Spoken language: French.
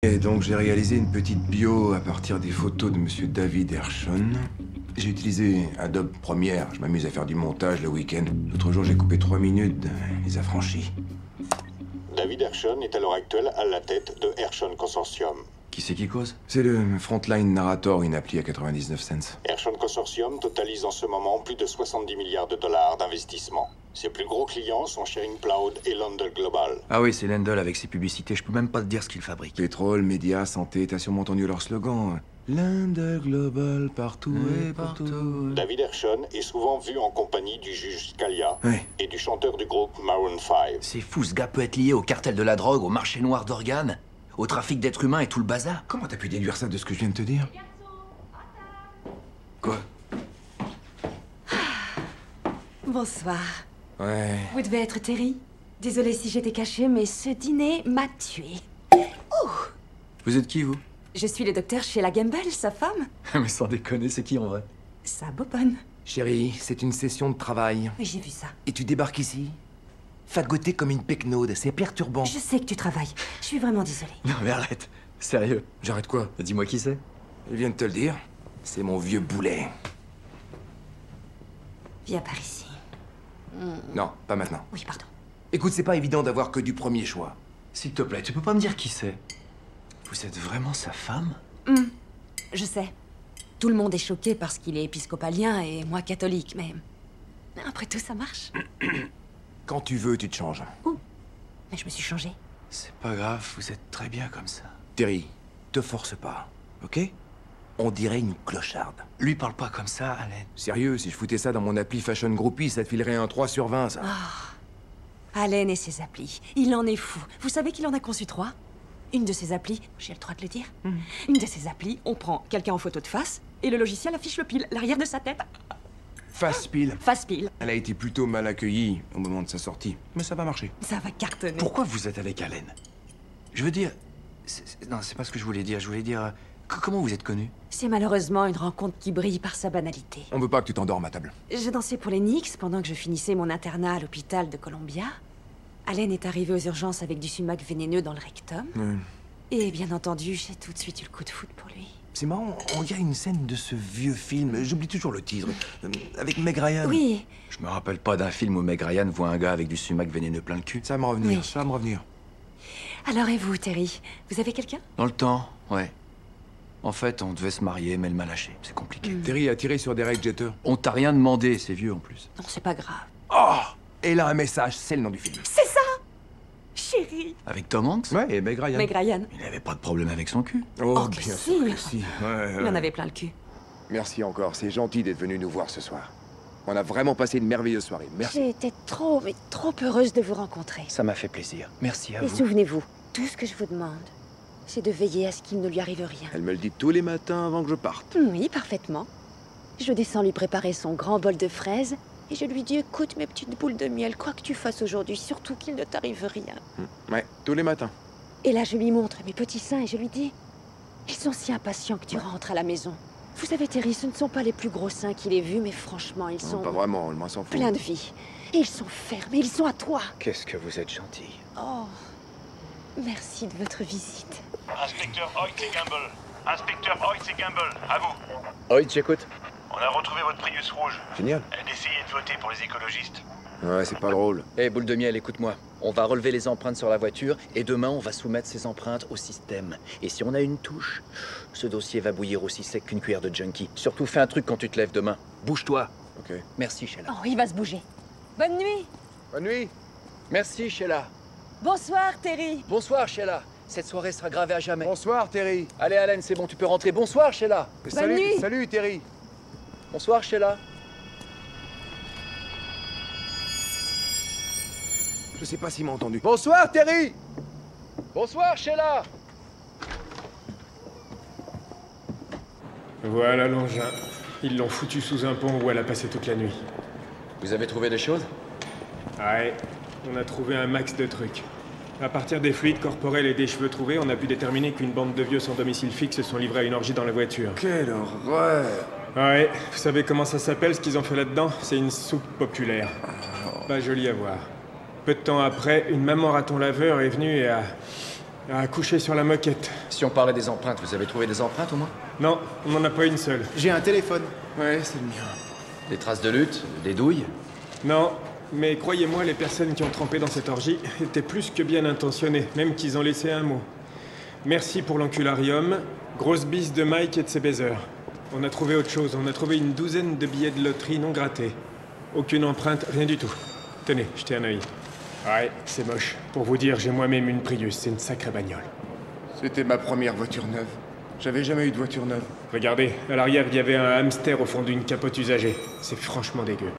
Et donc j'ai réalisé une petite bio à partir des photos de Monsieur David Hershon. J'ai utilisé Adobe Premiere, je m'amuse à faire du montage le week-end. L'autre jour j'ai coupé 3 minutes, les affranchis. David Hershon est à l'heure actuelle à la tête de Hershon Consortium. Qui c'est qui cause? C'est le Frontline Narrator, une appli à 99 cents. Hershon Consortium totalise en ce moment plus de 70 milliards de dollars d'investissement. Ses plus gros clients sont Sharing Cloud et London Global. Ah oui, c'est Lendl avec ses publicités, je peux même pas te dire ce qu'il fabrique. Pétrole, médias, santé, t'as sûrement entendu leur slogan. London Global, partout et partout. David Hershon est souvent vu en compagnie du juge Scalia Ouais. et du chanteur du groupe Maroon 5. C'est fou, ce gars peut être lié au cartel de la drogue, au marché noir d'organes, au trafic d'êtres humains et tout le bazar. Comment t'as pu déduire ça de ce que je viens de te dire? Quoi? Bonsoir. Ouais. Vous devez être Terry. Désolée si j'étais cachée, mais ce dîner m'a tuée. Vous êtes qui, vous? Je suis le docteur Sheila Gamble, sa femme. Mais sans déconner, c'est qui en vrai? Sa bobonne. Chérie, c'est une session de travail. Oui, j'ai vu ça. Et tu débarques ici? Fagoté comme une pecnaude, c'est perturbant. Je sais que tu travailles. Je suis vraiment désolée. Non mais arrête, sérieux. J'arrête quoi? Dis-moi qui c'est? Il vient de te le dire. C'est mon vieux boulet. Viens par ici. Non, pas maintenant. Oui, pardon. Écoute, c'est pas évident d'avoir que du premier choix. S'il te plaît, tu peux pas me dire qui c'est? Vous êtes vraiment sa femme? Je sais. Tout le monde est choqué parce qu'il est épiscopalien et moi catholique, mais... Après tout, ça marche. Quand tu veux, tu te changes. Mais je me suis changée. C'est pas grave, vous êtes très bien comme ça. Terry, te force pas, ok? On dirait une clocharde. Lui parle pas comme ça, Allen. Sérieux, si je foutais ça dans mon appli Fashion Groupie, ça te filerait un 3 sur 20, ça. Allen et ses applis. Il en est fou. Vous savez qu'il en a conçu 3? Une de ses applis, j'ai le droit de le dire. Une de ses applis, on prend quelqu'un en photo de face et le logiciel affiche le pile, l'arrière de sa tête. Face pile. Face pile. Elle a été plutôt mal accueillie au moment de sa sortie. Mais ça va marcher. Ça va cartonner. Pourquoi vous êtes avec Allen? Je veux dire... Non, c'est pas ce que je voulais dire. Je voulais dire... Comment vous êtes connus? C'est malheureusement une rencontre qui brille par sa banalité. On veut pas que tu t'endormes à table. Je dansais pour les Knicks pendant que je finissais mon internat à l'hôpital de Columbia. Allen est arrivé aux urgences avec du sumac vénéneux dans le rectum. Et bien entendu, j'ai tout de suite eu le coup de foudre pour lui. C'est marrant, on dirait une scène de ce vieux film. J'oublie toujours le titre. Avec Meg Ryan. Oui, Je me rappelle pas d'un film où Meg Ryan voit un gars avec du sumac vénéneux plein le cul. Ça va me revenir, Oui. ça va me revenir. alors et vous, Terry? Vous avez quelqu'un? Dans le temps, ouais. En fait, on devait se marier, mais elle m'a lâché. C'est compliqué. Terry a tiré sur Derek Jeter. On t'a rien demandé, c'est vieux en plus. Non, c'est pas grave. Oh! Et là, un message, c'est le nom du film. C'est ça! Chérie! Avec Tom Hanks? Ouais, et Meg Ryan. Meg Ryan. Il avait pas de problème avec son cul. Oh, Oh, bien que sûr que si. si. Ouais, Il en avait plein le cul. Merci encore, c'est gentil d'être venu nous voir ce soir. On a vraiment passé une merveilleuse soirée. Merci. J'ai été trop, mais trop heureuse de vous rencontrer. Ça m'a fait plaisir. Merci à Et vous. souvenez-vous, tout ce que je vous demande, c'est de veiller à ce qu'il ne lui arrive rien. Elle me le dit tous les matins avant que je parte. Oui, parfaitement. Je descends lui préparer son grand bol de fraises et je lui dis, écoute mes petites boules de miel, quoi que tu fasses aujourd'hui, surtout qu'il ne t'arrive rien. Ouais, tous les matins. Et là, je lui montre mes petits seins et je lui dis, ils sont si impatients que tu rentres à la maison. Vous savez, Terry, ce ne sont pas les plus gros seins qu'il ait vus, mais franchement, ils Non, sont pas vraiment, le moins s'en fout. pleins de vie. Et ils sont fermes, et ils sont à toi. Qu'est-ce que vous êtes gentil. Oh, merci de votre visite. Inspecteur Hoyt et Gamble. Inspecteur Hoyt et Gamble, à vous. Oui, j'écoute. On a retrouvé votre Prius rouge. Génial. Essayez de voter pour les écologistes. Ouais, c'est pas drôle. Hé, boule de miel, écoute-moi. On va relever les empreintes sur la voiture et demain, on va soumettre ces empreintes au système. Et si on a une touche, ce dossier va bouillir aussi sec qu'une cuillère de junkie. Surtout, fais un truc quand tu te lèves demain. Bouge-toi. Ok. Merci, Sheila. Oh, il va se bouger. Bonne nuit. Bonne nuit. Merci, Sheila. Bonsoir, Terry. Bonsoir, Sheila. Cette soirée sera gravée à jamais. Bonsoir, Terry. Allez, Allen, c'est bon, tu peux rentrer. Bonsoir, Sheila. Salut, nuit. salut, Terry. Bonsoir, Sheila. Je sais pas s'il m'a entendu. Bonsoir, Terry. Bonsoir, Sheila. Voilà l'engin. Ils l'ont foutu sous un pont où elle a passé toute la nuit. Vous avez trouvé des choses? Ouais, on a trouvé un max de trucs. À partir des fluides corporels et des cheveux trouvés, on a pu déterminer qu'une bande de vieux sans domicile fixe se sont livrés à une orgie dans la voiture. Quelle horreur. Ouais, vous savez comment ça s'appelle ce qu'ils ont fait là-dedans? C'est une soupe populaire. Pas joli à voir. Peu de temps après, une maman raton laveur est venue et a couché sur la moquette. Si on parlait des empreintes, vous avez trouvé des empreintes au moins? Non, on n'en a pas une seule. J'ai un téléphone. Ouais, c'est le mien. Des traces de lutte? Des douilles? Non, mais croyez-moi, les personnes qui ont trempé dans cette orgie étaient plus que bien intentionnées, même qu'ils ont laissé un mot. Merci pour l'encularium. Grosse bise de Mike et de ses baiseurs. On a trouvé autre chose. On a trouvé une douzaine de billets de loterie non grattés. Aucune empreinte, rien du tout. Tenez, jetez un œil. Ouais, c'est moche. Pour vous dire, j'ai moi-même une Prius. C'est une sacrée bagnole. C'était ma première voiture neuve. J'avais jamais eu de voiture neuve. Regardez, à l'arrière, il y avait un hamster au fond d'une capote usagée. C'est franchement dégueu.